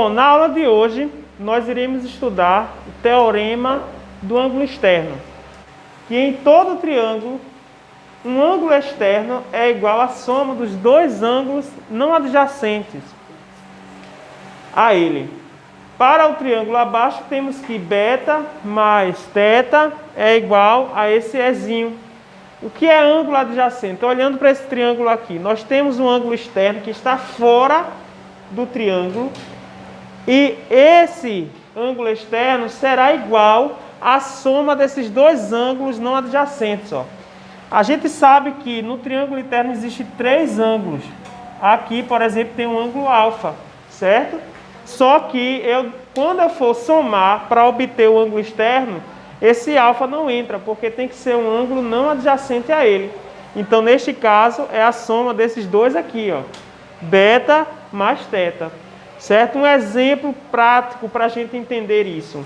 Bom, na aula de hoje, nós iremos estudar o teorema do ângulo externo, que em todo triângulo, um ângulo externo é igual à soma dos dois ângulos não adjacentes a ele. Para o triângulo abaixo, temos que beta mais θ é igual a esse Ezinho. O que é ângulo adjacente? Olhando para esse triângulo aqui, nós temos um ângulo externo que está fora do triângulo. E esse ângulo externo será igual à soma desses dois ângulos não adjacentes. Ó. A gente sabe que no triângulo interno existem três ângulos. Aqui, por exemplo, tem um ângulo alfa, certo? Só que quando eu for somar para obter o ângulo externo, esse alfa não entra, porque tem que ser um ângulo não adjacente a ele. Então, neste caso, é a soma desses dois aqui, ó, beta mais θ. Certo? Um exemplo prático para a gente entender isso.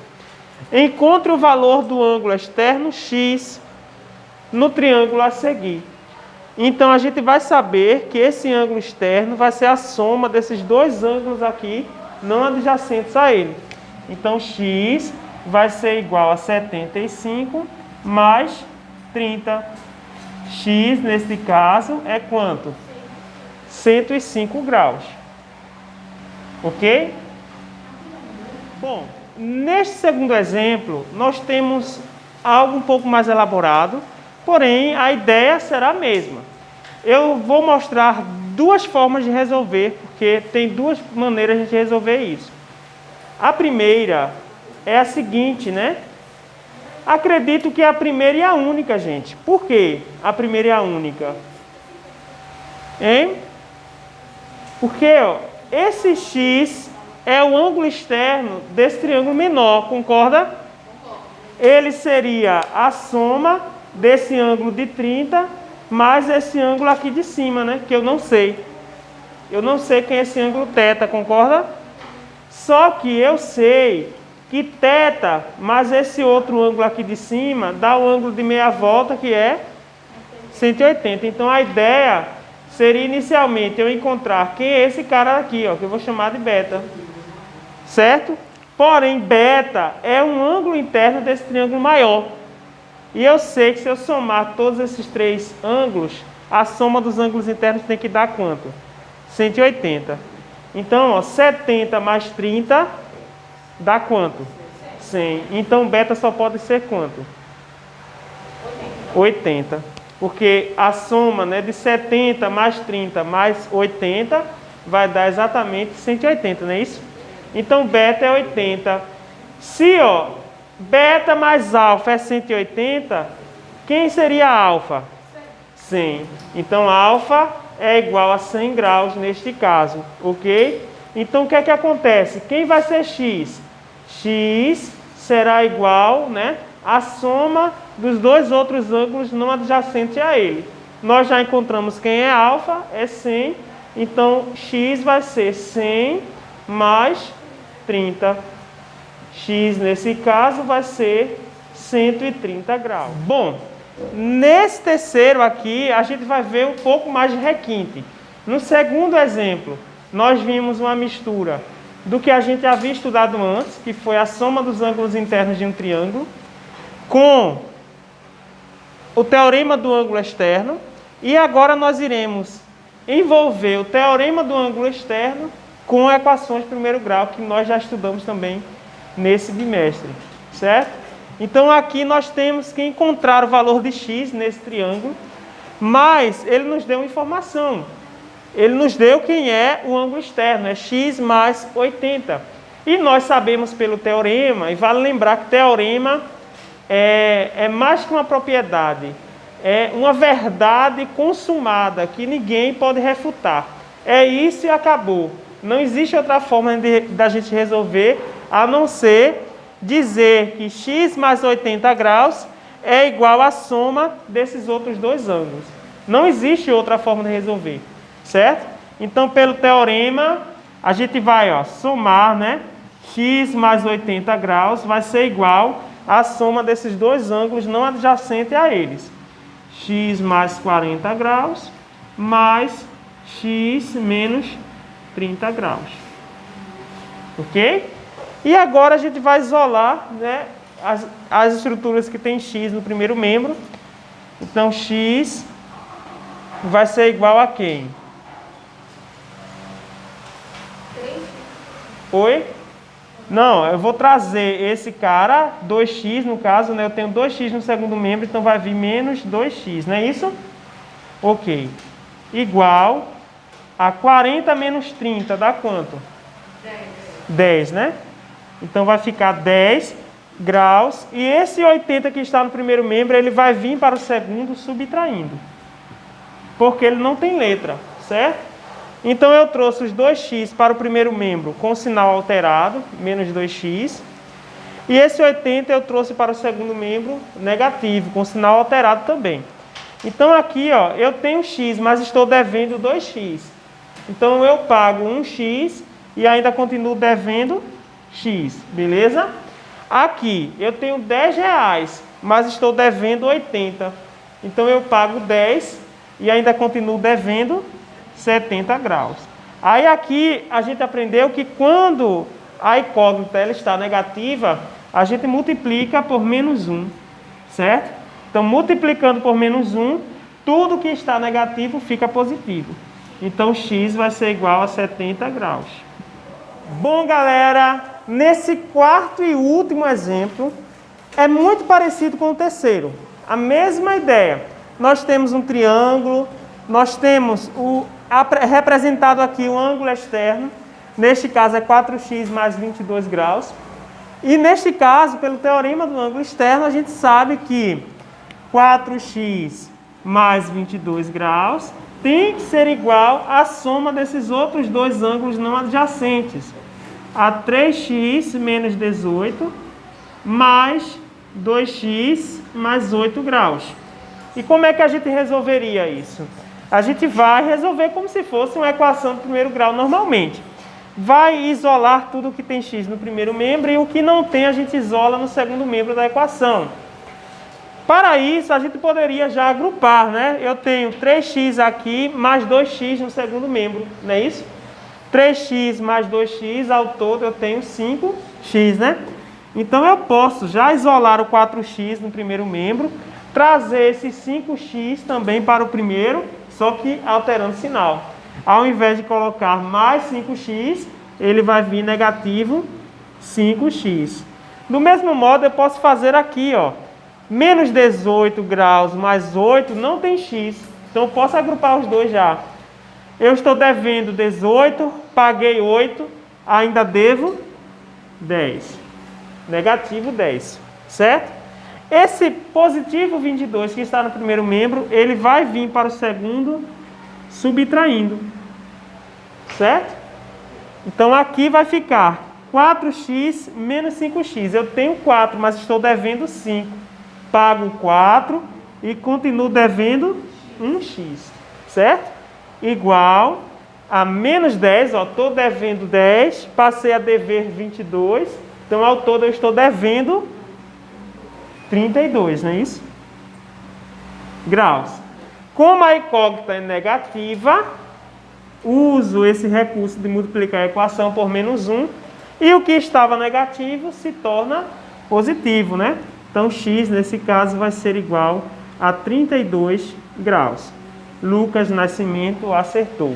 Encontre o valor do ângulo externo x no triângulo a seguir. Então, a gente vai saber que esse ângulo externo vai ser a soma desses dois ângulos aqui, não adjacentes a ele. Então, x vai ser igual a 75 mais 30. X, nesse caso, é quanto? 105 graus. Ok? Bom, neste segundo exemplo, nós temos algo um pouco mais elaborado, porém, a ideia será a mesma. Eu vou mostrar duas formas de resolver, porque tem duas maneiras de resolver isso. A primeira é a seguinte, né? Acredito que é a primeira e a única, gente. Por quê? A primeira e a única. Hein? Porque, ó, esse x é o ângulo externo desse triângulo menor, concorda? Ele seria a soma desse ângulo de 30 mais esse ângulo aqui de cima, né? Que eu não sei. Eu não sei quem é esse ângulo θ, concorda? Só que eu sei que θ mais esse outro ângulo aqui de cima dá o ângulo de meia volta, que é 180. Então, a ideia seria inicialmente eu encontrar quem é esse cara aqui, ó, que eu vou chamar de beta. Certo? Porém, beta é um ângulo interno desse triângulo maior. E eu sei que se eu somar todos esses três ângulos, a soma dos ângulos internos tem que dar quanto? 180. Então, ó, 70 mais 30 dá quanto? 100. Então, beta só pode ser quanto? 80. Porque a soma, né, de 70 mais 30 mais 80 vai dar exatamente 180, não é isso? Então, beta é 80. Se, ó, beta mais alfa é 180, quem seria alfa? 100. Então, alfa é igual a 100 graus neste caso, ok? Então, o que é que acontece? Quem vai ser x? X será igual, né, à soma dos dois outros ângulos não adjacentes a ele. Nós já encontramos quem é alfa, é 100. Então, x vai ser 100 mais 30. X, nesse caso, vai ser 130 graus. Bom, nesse terceiro aqui, a gente vai ver um pouco mais de requinte. No segundo exemplo, nós vimos uma mistura do que a gente havia estudado antes, que foi a soma dos ângulos internos de um triângulo, com o teorema do ângulo externo. E agora nós iremos envolver o teorema do ângulo externo com equações de primeiro grau, que nós já estudamos também nesse bimestre, certo? Então aqui nós temos que encontrar o valor de x nesse triângulo, mas ele nos deu uma informação. Ele nos deu quem é o ângulo externo, é x mais 80. E nós sabemos pelo teorema, e vale lembrar que teorema é mais que uma propriedade, é uma verdade consumada, que ninguém pode refutar. É isso e acabou. Não existe outra forma da gente resolver, a não ser dizer que x mais 80 graus é igual à soma desses outros dois ângulos. Não existe outra forma de resolver, certo? Então, pelo teorema, a gente vai, ó, somar, né? X mais 80 graus vai ser igual à soma desses dois ângulos não adjacentes a eles. X mais 40 graus mais x menos 30 graus. Ok? E agora a gente vai isolar, né, as estruturas que tem x no primeiro membro. Então, x vai ser igual a quem? 3x. Oi? Não, eu vou trazer esse cara, 2x no caso, né? Eu tenho 2x no segundo membro, então vai vir menos 2x, não é isso? Ok. Igual a 40 menos 30, dá quanto? 10. 10, né? Então vai ficar 10 graus. E esse 80 que está no primeiro membro, ele vai vir para o segundo subtraindo. Porque ele não tem letra, certo? Então eu trouxe os 2x para o primeiro membro com sinal alterado, menos 2x. E esse 80 eu trouxe para o segundo membro negativo, com sinal alterado também. Então aqui, ó, eu tenho x, mas estou devendo 2x. Então eu pago 1x e ainda continuo devendo x, beleza? Aqui eu tenho 10 reais, mas estou devendo 80. Então eu pago 10 e ainda continuo devendo 70 graus. Aí aqui a gente aprendeu que quando a incógnita ela está negativa, a gente multiplica por menos 1, certo? Então multiplicando por menos 1, tudo que está negativo fica positivo. Então x vai ser igual a 70 graus. Bom, galera, nesse quarto e último exemplo, é muito parecido com o terceiro. A mesma ideia. Nós temos um triângulo, nós temos representado aqui o ângulo externo. Neste caso é 4x mais 22 graus. E neste caso, pelo teorema do ângulo externo, a gente sabe que 4x mais 22 graus tem que ser igual à soma desses outros dois ângulos não adjacentes. A 3x menos 18 mais 2x mais 8 graus. E como é que a gente resolveria isso? A gente vai resolver como se fosse uma equação do primeiro grau normalmente. Vai isolar tudo que tem x no primeiro membro e o que não tem a gente isola no segundo membro da equação. Para isso, a gente poderia já agrupar, né? Eu tenho 3x aqui mais 2x no segundo membro, não é isso? 3x mais 2x, ao todo eu tenho 5x, né? Então eu posso já isolar o 4x no primeiro membro, trazer esse 5x também para o primeiro, só que alterando sinal. Ao invés de colocar mais 5x, ele vai vir negativo 5x. Do mesmo modo, eu posso fazer aqui, ó, menos 18 graus mais 8 não tem x. Então eu posso agrupar os dois já. Eu estou devendo 18, paguei 8, ainda devo 10. Negativo 10, certo? Esse positivo 22 que está no primeiro membro, ele vai vir para o segundo subtraindo, certo? Então aqui vai ficar 4x menos 5x. Eu tenho 4, mas estou devendo 5. Pago 4 e continuo devendo 1x, certo? Igual a menos 10, ó, estou devendo 10, passei a dever 22, então ao todo eu estou devendo 32, não é isso? Graus. Como a incógnita é negativa, uso esse recurso de multiplicar a equação por menos 1, e o que estava negativo se torna positivo, né? Então x nesse caso vai ser igual a 32 graus. Lucas Nascimento acertou.